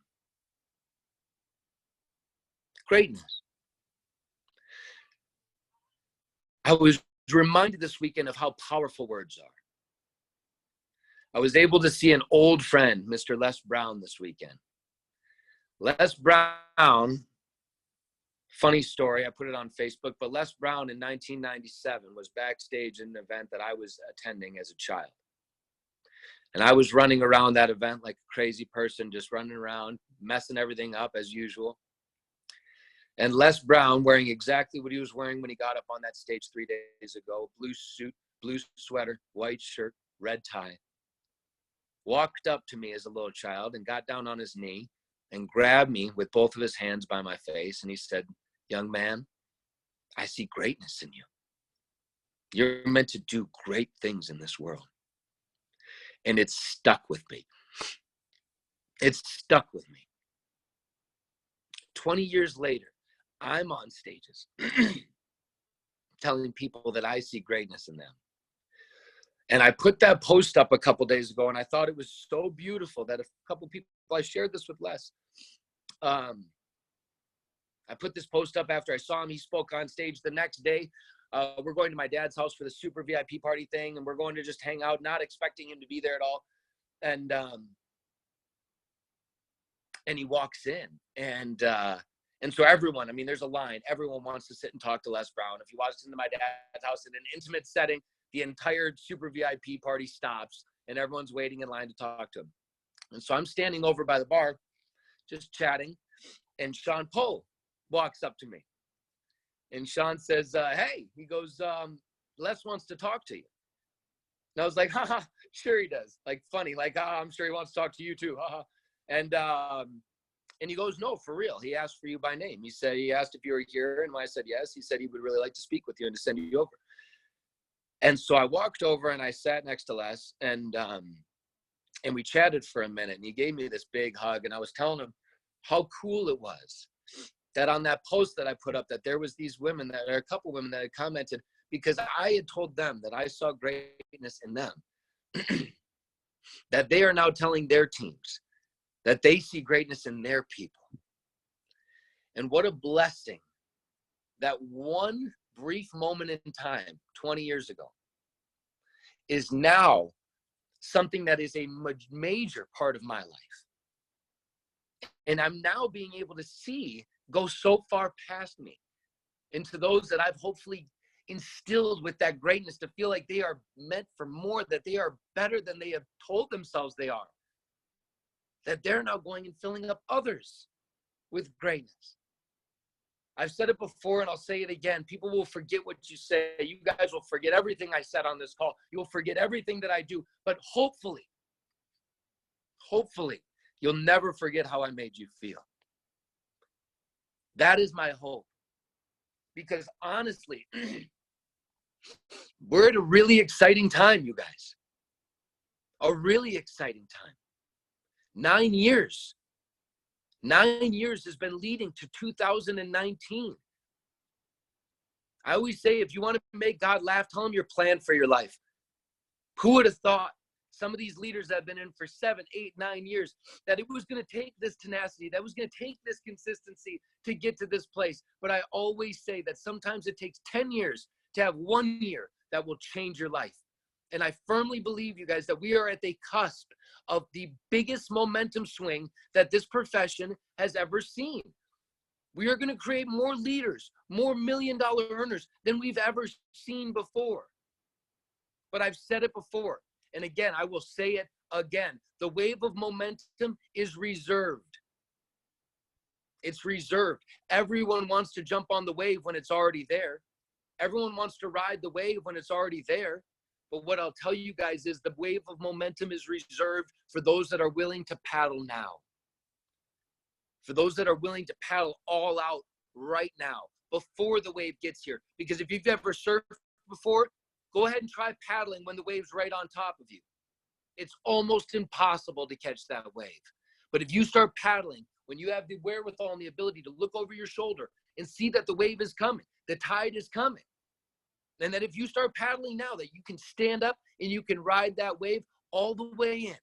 Greatness. I was reminded this weekend of how powerful words are. I was able to see an old friend, Mr. Les Brown, this weekend. Les Brown, funny story, I put it on Facebook, but Les Brown in 1997 was backstage in an event that I was attending as a child. And I was running around that event like a crazy person, just running around, messing everything up as usual. And Les Brown, wearing exactly what he was wearing when he got up on that stage 3 days ago, blue suit, blue sweater, white shirt, red tie, walked up to me as a little child and got down on his knee and grabbed me with both of his hands by my face. And he said, "Young man, I see greatness in you. You're meant to do great things in this world." And it stuck with me. It stuck with me. 20 years later, I'm on stages telling people that I see greatness in them. And I put that post up a couple days ago, and I thought it was so beautiful that a couple people, I shared this with Les. I put this post up after I saw him. He spoke on stage the next day. We're going to my dad's house for the super VIP party thing, and we're going to just hang out, not expecting him to be there at all. And he walks in, and so everyone, I mean, there's a line. Everyone wants to sit and talk to Les Brown. If he walks into my dad's house in an intimate setting, the entire super VIP party stops, and everyone's waiting in line to talk to him. And so I'm standing over by the bar, just chatting, and Shawn walks up to me. And Shawn says, "Hey," he goes, "Les wants to talk to you." And I was like, "Haha, sure he does." Like funny, like, "I'm sure he wants to talk to you too." Haha. And he goes, "No, for real. He asked for you by name. He asked if you were here." And when I said yes, he said he would really like to speak with you and to send you over. And so I walked over and I sat next to Les, and we chatted for a minute, and he gave me this big hug, and I was telling him how cool it was that on that post that I put up, that there was these women, that are a couple women that had commented, because I had told them that I saw greatness in them. that they are now telling their teams that they see greatness in their people. And what a blessing that one brief moment in time, 20 years ago, is now something that is a major part of my life. And I'm now being able to see go so far past me into those that I've hopefully instilled with that greatness, to feel like they are meant for more, that they are better than they have told themselves they are, that they're now going and filling up others with greatness. I've said it before and I'll say it again. People will forget what you say. You guys will forget everything I said on this call. You will forget everything that I do. But hopefully, you'll never forget how I made you feel. That is my hope. Because honestly, we're at a really exciting time, you guys. A really exciting time. 9 years. 9 years has been leading to 2019. I always say, if you want to make God laugh, tell him your plan for your life. Who would have thought, some of these leaders that have been in for 7, 8, 9 years, that it was going to take this tenacity, that was going to take this consistency to get to this place. But I always say that sometimes it takes 10 years to have 1 year that will change your life. And I firmly believe, you guys, that we are at the cusp of the biggest momentum swing that this profession has ever seen. We are going to create more leaders, more million-dollar earners than we've ever seen before. But I've said it before. And again, I will say it again. The wave of momentum is reserved. It's reserved. Everyone wants to jump on the wave when it's already there. Everyone wants to ride the wave when it's already there. But what I'll tell you guys is the wave of momentum is reserved for those that are willing to paddle now. For those that are willing to paddle all out right now, before the wave gets here. Because if you've ever surfed before, go ahead and try paddling when the wave's right on top of you. It's almost impossible to catch that wave. But if you start paddling, when you have the wherewithal and the ability to look over your shoulder and see that the wave is coming, the tide is coming, and that if you start paddling now, that you can stand up and you can ride that wave all the way in.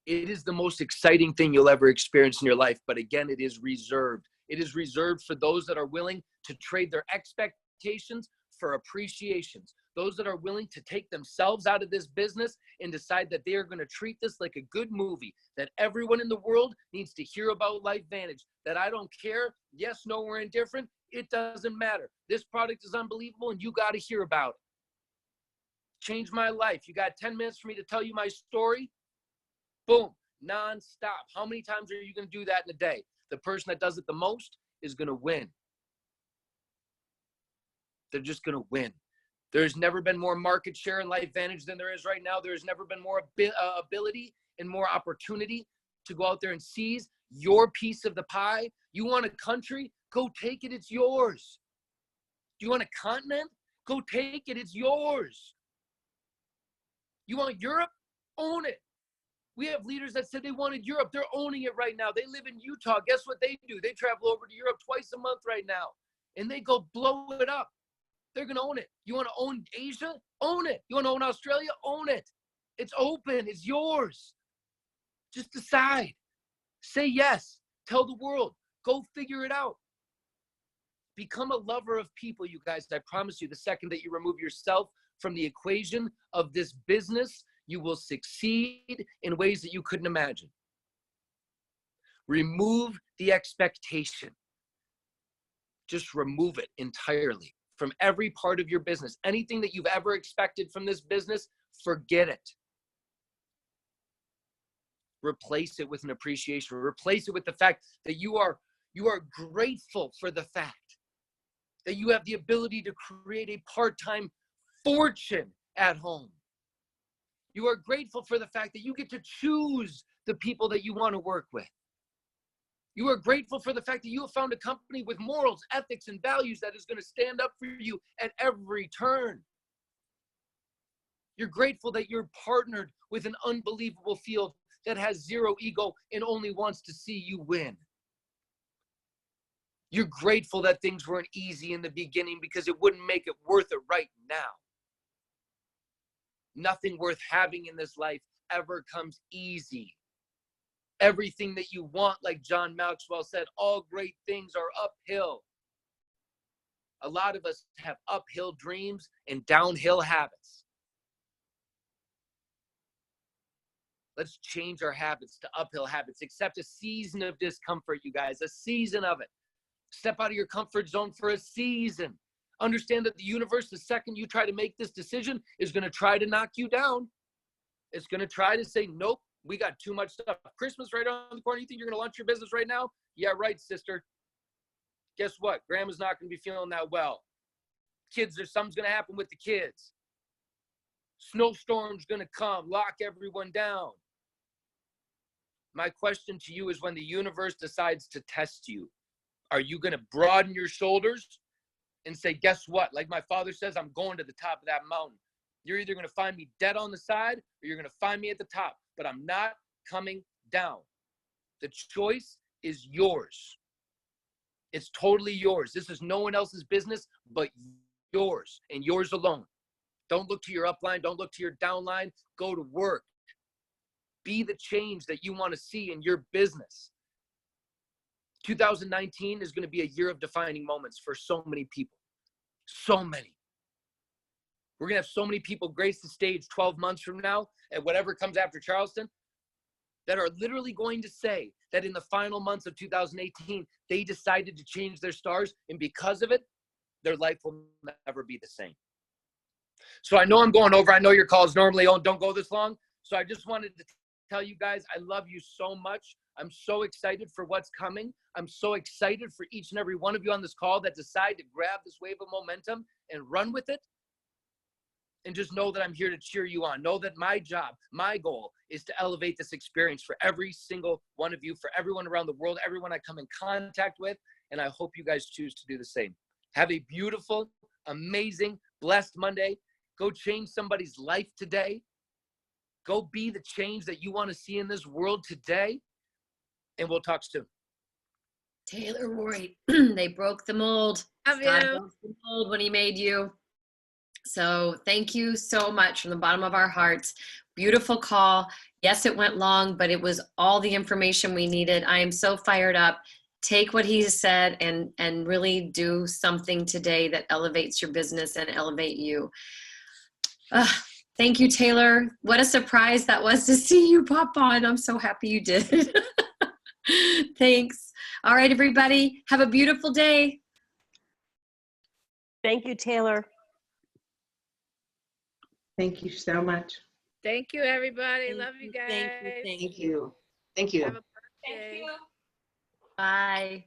It is the most exciting thing you'll ever experience in your life. But again, it is reserved. It is reserved for those that are willing to trade their expectations for appreciations. Those that are willing to take themselves out of this business and decide that they are going to treat this like a good movie, that everyone in the world needs to hear about LifeVantage, that I don't care, yes, no, or indifferent, it doesn't matter. This product is unbelievable and you got to hear about it. Changed my life. You got 10 minutes for me to tell you my story? Boom, nonstop. How many times are you going to do that in a day? The person that does it the most is going to win. They're just going to win. There's never been more market share in LifeVantage than there is right now. There's never been more ability and more opportunity to go out there and seize your piece of the pie. You want a country? Go take it. It's yours. Do you want a continent? Go take it. It's yours. You want Europe? Own it. We have leaders that said they wanted Europe. They're owning it right now. They live in Utah. Guess what they do? They travel over to Europe twice a month right now, and they go blow it up. They're going to own it. You want to own Asia? Own it. You want to own Australia? Own it. It's open. It's yours. Just decide. Say yes. Tell the world. Go figure it out. Become a lover of people, you guys. I promise you, the second that you remove yourself from the equation of this business, you will succeed in ways that you couldn't imagine. Remove the expectation. Just remove it entirely from every part of your business. Anything that you've ever expected from this business, forget it. Replace it with an appreciation. Replace it with the fact that you are grateful for the fact that you have the ability to create a part-time fortune at home. You are grateful for the fact that you get to choose the people that you want to work with. You are grateful for the fact that you have found a company with morals, ethics, and values that is going to stand up for you at every turn. You're grateful that you're partnered with an unbelievable field that has zero ego and only wants to see you win. You're grateful that things weren't easy in the beginning because it wouldn't make it worth it right now. Nothing worth having in this life ever comes easy. Everything that you want, like John Maxwell said, all great things are uphill. A lot of us have uphill dreams and downhill habits. Let's change our habits to uphill habits. Accept a season of discomfort, you guys, a season of it. Step out of your comfort zone for a season. Understand that the universe, the second you try to make this decision, is going to try to knock you down. It's going to try to say, nope, we got too much stuff. Christmas right around the corner. You think you're going to launch your business right now? Yeah, right, sister. Guess what? Grandma's not going to be feeling that well. Kids, there's something's going to happen with the kids. Snowstorm's going to come, lock everyone down. My question to you is, when the universe decides to test you, are you going to broaden your shoulders and say, guess what? Like my father says, I'm going to the top of that mountain. You're either going to find me dead on the side or you're going to find me at the top, but I'm not coming down. The choice is yours. It's totally yours. This is no one else's business but yours and yours alone. Don't look to your upline. Don't look to your downline. Go to work. Be the change that you want to see in your business. 2019 is going to be a year of defining moments for so many people. So many. We're going to have so many people grace the stage 12 months from now and whatever comes after Charleston that are literally going to say that in the final months of 2018, they decided to change their stars, and because of it, their life will never be the same. So I know I'm going over. I know your calls normally don't go this long. So I just wanted to tell you guys, I love you so much. I'm so excited for what's coming. I'm so excited for each and every one of you on this call that decide to grab this wave of momentum and run with it. And just know that I'm here to cheer you on. Know that my job, my goal is to elevate this experience for every single one of you, for everyone around the world, everyone I come in contact with. And I hope you guys choose to do the same. Have a beautiful, amazing, blessed Monday. Go change somebody's life today. Go be the change that you want to see in this world today. And we'll talk soon. Taylor Worre, they broke the mold. Love God you. broke the mold when he made you. So thank you so much from the bottom of our hearts. Beautiful call. Yes, it went long, but it was all the information we needed. I am so fired up. Take what he said and really do something today that elevates your business and elevate you. Thank you, Taylor. What a surprise that was to see you pop on. I'm so happy you did. Thanks. All right, everybody. Have a beautiful day. Thank you, Taylor. Thank you so much. Thank you, everybody. Love you guys. Thank you. Thank you. Thank you. Have a perfect day. Bye.